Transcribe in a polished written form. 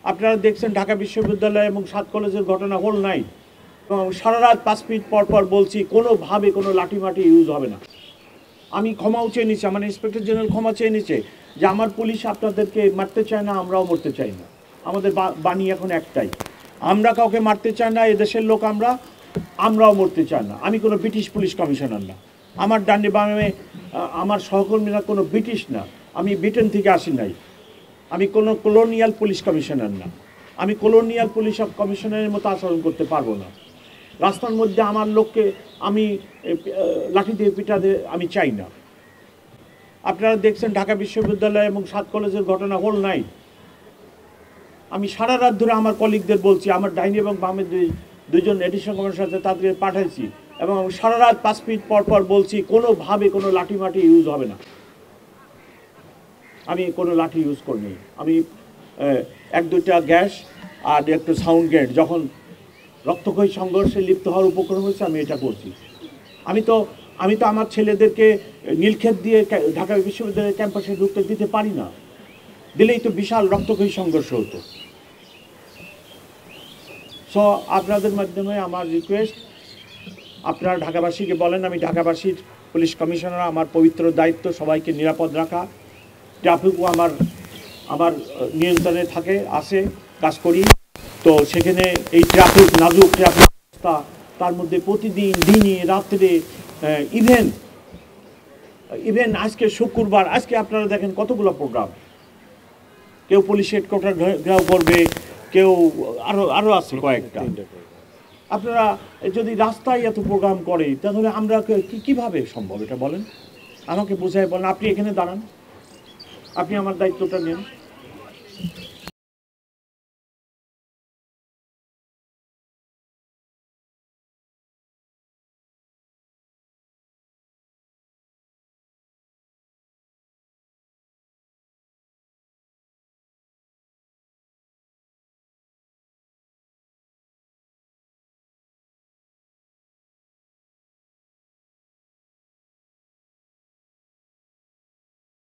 আপনারা দেখছেন ঢাকা বিশ্ববিদ্যালয় এবং 7 কলেজের ঘটনা হোল নাইট, এবং সারা রাত 5 মিনিট পর পর বলছি কোনোভাবে কোনো লাঠিমাটি ইউজ হবে না। আমি ক্ষমাও চেয়ে নিচ্ছি, আমার ইন্সপেক্টর জেনারেল ক্ষমা চেয়ে নিচ্ছে যে আমার পুলিশ আপনাদেরকে মারতে চায় না, আমরাও মরতে চাই না। আমাদের বাণী এখন একটাই, আমরা কাউকে মারতে চাই না, এদেশের লোক আমরাও মরতে চাই না। আমি কোনো ব্রিটিশ পুলিশ কমিশনার না, আমার ডান্ডি বামে আমার সহকর্মীরা কোনো ব্রিটিশ না, আমি ব্রিটেন থেকে আসি নাই, আমি কোনো কলোনিয়াল পুলিশ কমিশনার না, আমি কলোনিয়াল পুলিশ কমিশনারের মতো আচরণ করতে পারবো না। রাস্তার মধ্যে আমার লোককে আমি লাঠি দিয়ে পিটাতে আমি চাই না। আপনারা দেখছেন ঢাকা বিশ্ববিদ্যালয় এবং 7 কলেজের ঘটনা হোল নাইট, আমি সারা রাত ধরে আমার কলিগদের বলছি, আমার ডাইনি এবং বামের দুইজন এডিশনাল কমিশনারের সাথে তাদেরকে পাঠাইছি, এবং আমি সারা রাত 5 মিনিট পর পর বলছি কোনোভাবে কোনো লাঠিমাটি ইউজ হবে না। আমি কোনো লাঠি ইউজ করিনি, আমি 1-2টা গ্যাস আর একটু সাউন্ড গ্রেড, যখন রক্তক্ষয়ী সংঘর্ষে লিপ্ত হওয়ার উপক্রম হয়েছে আমি এটা করছি। আমি তো আমার ছেলেদেরকে নীলক্ষেত দিয়ে ঢাকা বিশ্ববিদ্যালয়ের ক্যাম্পাসে ঢুকতে দিতে পারি না, দিলেই তো বিশাল রক্তক্ষয়ী সংঘর্ষ হতো। সো আপনাদের মাধ্যমে আমার রিকোয়েস্ট, আপনারা ঢাকাবাসীকে বলেন, আমি ঢাকাবাসীর পুলিশ কমিশনার, আমার পবিত্র দায়িত্ব সবাইকে নিরাপদ রাখা। ট্রাফিকও আমার নিয়ন্ত্রণে থাকে, আসে, কাজ করি। তো সেখানে এই ট্রাফিক, নাজুক ট্রাফিক অবস্থা, তার মধ্যে প্রতিদিন দিনে রাত্রে, ইভেন আজকে শুক্রবার, আজকে আপনারা দেখেন কতগুলো প্রোগ্রাম, কেউ পুলিশ হেডকোয়ার্টার ঘেরাও করবে, কেউ আরও আছে কয়েকটা। আপনারা যদি রাস্তায় এত প্রোগ্রাম করে তাহলে আমরা কীভাবে সম্ভব এটা বলেন? আমাকে বোঝায় বলেন। আপনি এখানে দাঁড়ান, আপনি আমার দায়িত্বটা নেন।